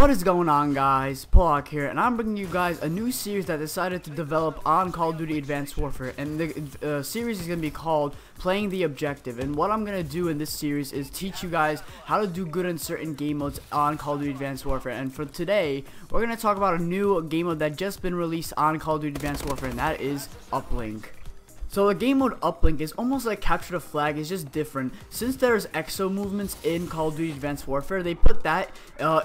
What is going on, guys? Pollock here, and I'm bringing you guys a new series that I decided to develop on Call of Duty Advanced Warfare, and the series is going to be called Playing the Objective. And what I'm going to do in this series is teach you guys how to do good in certain game modes on Call of Duty Advanced Warfare. And for today, we're going to talk about a new game mode that just been released on Call of Duty Advanced Warfare, and that is Uplink. So the game mode Uplink is almost like Capture the Flag, it's just different. Since there's exo movements in Call of Duty Advanced Warfare, they put that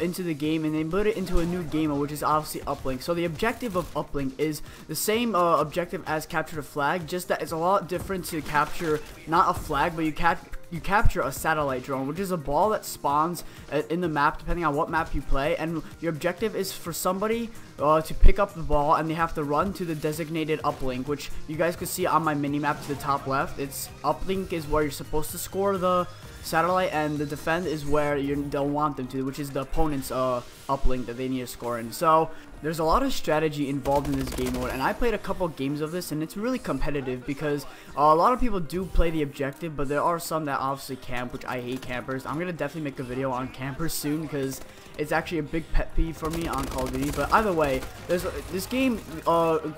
into the game, and they put it into a new game mode, which is obviously Uplink. So the objective of Uplink is the same objective as Capture the Flag, just that it's a lot different to capture not a flag, but you capture a satellite drone, which is a ball that spawns in the map depending on what map you play, and your objective is for somebody to pick up the ball, and they have to run to the designated uplink, which you guys could see on my mini map to the top left. It's uplink is where you're supposed to score the satellite, and the defend is where you don't want them to, which is the opponent's uplink that they need to score in. So there's a lot of strategy involved in this game mode, and I played a couple games of this, and it's really competitive because a lot of people do play the objective, but there are some that obviously camp, which I hate campers. I'm gonna definitely make a video on campers soon because it's actually a big pet peeve for me on Call of Duty. But either way, this game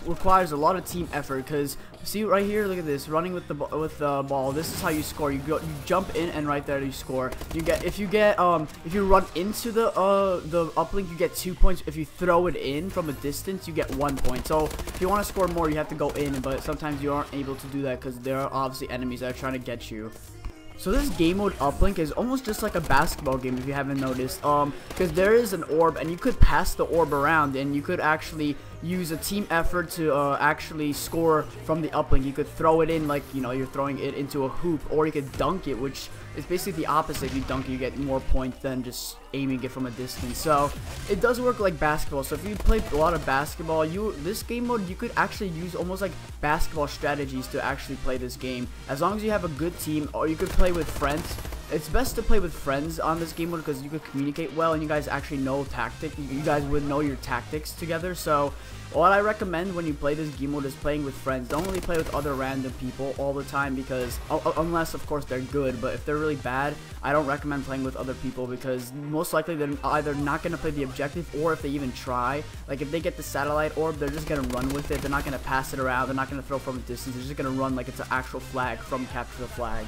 requires a lot of team effort, because see right here, look at this, running with the ball. This is how you score. You jump in, and right there you score. If you run into the uplink, you get 2 points. If you throw it in from a distance, you get 1 point. So if you want to score more, you have to go in, but sometimes you aren't able to do that because there are obviously enemies that are trying to get you. So this game mode Uplink is almost just like a basketball game, if you haven't noticed, because there is an orb, and you could pass the orb around, and you could actually use a team effort to actually score from the uplink. You could throw it in like, you know, you're throwing it into a hoop, or you could dunk it, which is basically the opposite. If you dunk it, you get more points than just aiming it from a distance. So it does work like basketball. So if you play a lot of basketball, this game mode, you could actually use almost like basketball strategies to actually play this game, as long as you have a good team, or you could play with friends. It's best to play with friends on this game mode because you could communicate well, and you guys actually know tactics. You guys would know your tactics together. So what I recommend when you play this game mode is playing with friends. Don't really play with other random people all the time, because unless of course they're good, but if they're really bad, I don't recommend playing with other people, because most likely they're either not going to play the objective, or if they even try, like if they get the satellite orb, they're just going to run with it. They're not going to pass it around. They're not going to throw from a distance. They're just going to run like it's an actual flag from Capture the Flag.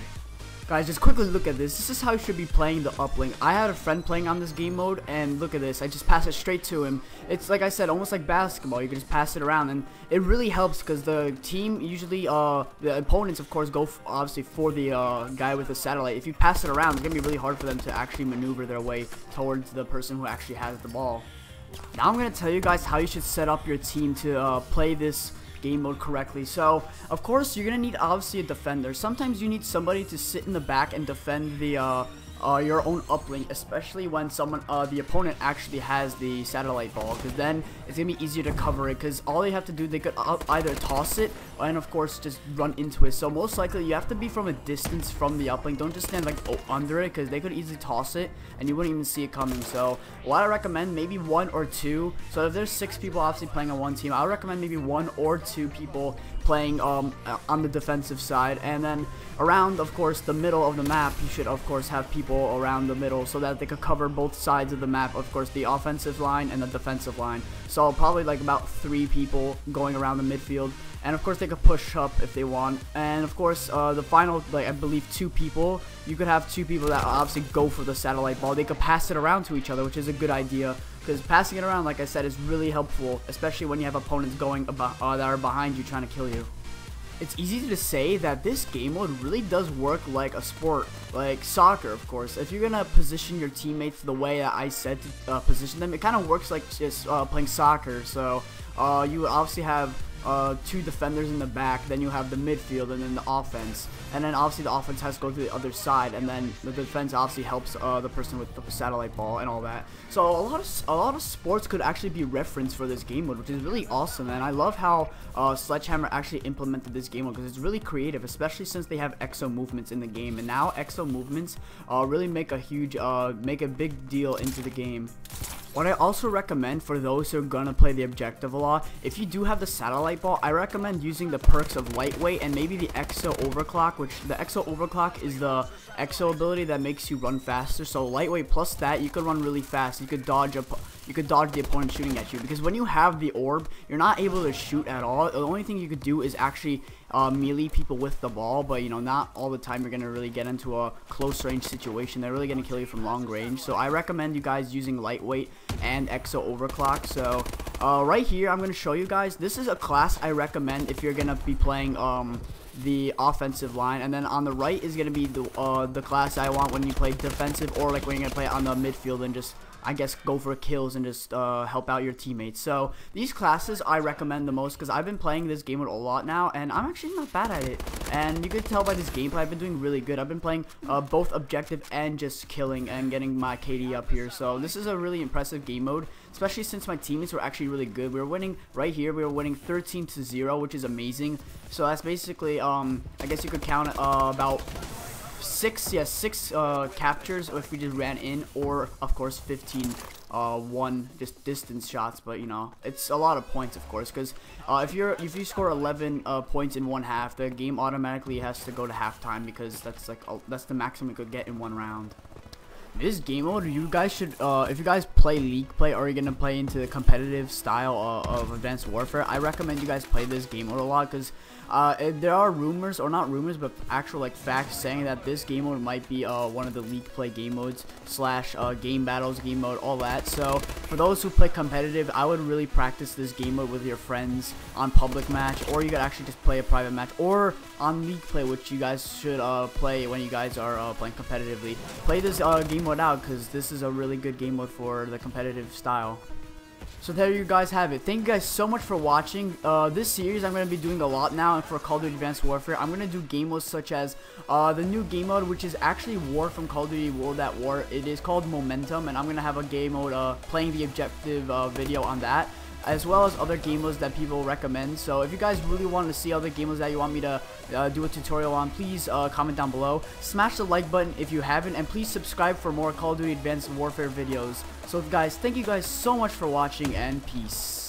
Guys, just quickly look at this. This is how you should be playing the uplink. I had a friend playing on this game mode, and look at this. I just pass it straight to him. It's like I said, almost like basketball. You can just pass it around, and it really helps because the team usually, the opponents, of course, go obviously for the guy with the satellite. If you pass it around, it's gonna be really hard for them to actually maneuver their way towards the person who actually has the ball. Now I'm gonna tell you guys how you should set up your team to play this game mode correctly. So of course you're gonna need obviously a defender. Sometimes you need somebody to sit in the back and defend the your own uplink, especially when the opponent actually has the satellite ball, because then it's gonna be easier to cover it, because all they have to do, they could either toss it and of course just run into it. So most likely you have to be from a distance from the uplink. Don't just stand like under it, because they could easily toss it and you wouldn't even see it coming. So what I recommend, maybe 1 or 2. So if there's 6 people obviously playing on one team, I would recommend maybe 1 or 2 people playing on the defensive side, and then around, of course, the middle of the map, you should of course have people around the middle so that they could cover both sides of the map, of course, the offensive line and the defensive line. So probably like about 3 people going around the midfield, and of course they could push up if they want. And of course the final, like I believe 2 people, you could have 2 people that obviously go for the satellite ball. They could pass it around to each other, which is a good idea, because passing it around, like I said, is really helpful, especially when you have opponents going that are behind you trying to kill you. It's easy to say that this game mode really does work like a sport, like soccer, of course. If you're gonna position your teammates the way that I said to position them, it kind of works like just playing soccer. So you would obviously have 2 defenders in the back, then you have the midfield, and then the offense, and then obviously the offense has to go to the other side, and then the defense obviously helps the person with the satellite ball and all that. So a lot of sports could actually be referenced for this game mode, which is really awesome. And I love how Sledgehammer actually implemented this game mode, because it's really creative, especially since they have exo movements in the game, and now exo movements really make a big deal into the game. What I also recommend for those who are gonna play the objective a lot, if you do have the satellite ball, I recommend using the perks of lightweight and maybe the exo overclock, which the exo overclock is the exo ability that makes you run faster. So lightweight plus that, you could run really fast. You could you could dodge the opponent shooting at you, because when you have the orb, you're not able to shoot at all. The only thing you could do is actually melee people with the ball, but you know, not all the time you're gonna really get into a close range situation. They're really gonna kill you from long range. So I recommend you guys using lightweight and exo overclock. So right here I'm gonna show you guys, this is a class I recommend if you're gonna be playing the offensive line, and then on the right is gonna be the class I want when you play defensive, or like when you're gonna play on the midfield and just, I guess, go for kills and just help out your teammates. So these classes I recommend the most because I've been playing this game mode a lot now, and I'm actually not bad at it. And you can tell by this gameplay I've been doing really good. I've been playing both objective and just killing and getting my KD up here. So this is a really impressive game mode, especially since my teammates were actually really good. We were winning right here. We were winning 13-0, which is amazing. So that's basically, I guess you could count about six captures if we just ran in, or of course 15 one just distance shots. But you know, it's a lot of points, of course, because if you score 11 points in one half, the game automatically has to go to halftime, because that's like that's the maximum you could get in one round. This game mode, you guys should, if you guys play league play, or you're gonna play into the competitive style of Advanced Warfare, I recommend you guys play this game mode a lot, because there are rumors, or not rumors, but actual like facts saying that this game mode might be one of the league play game modes slash game battles game mode, all that. So for those who play competitive, I would really practice this game mode with your friends on public match, or you could actually just play a private match, or on league play, which you guys should play when you guys are playing competitively. Play this game mode out, because this is a really good game mode for the competitive style. So there you guys have it. Thank you guys so much for watching. This series I'm going to be doing a lot now, and for Call of Duty Advanced Warfare I'm going to do game modes such as the new game mode, which is actually War from Call of Duty World at War. It is called Momentum, and I'm going to have a game mode playing the objective video on that, as well as other game modes that people recommend. So if you guys really want to see other game modes that you want me to do a tutorial on, please comment down below. Smash the like button if you haven't, and please subscribe for more Call of Duty Advanced Warfare videos. So guys, thank you guys so much for watching, and peace.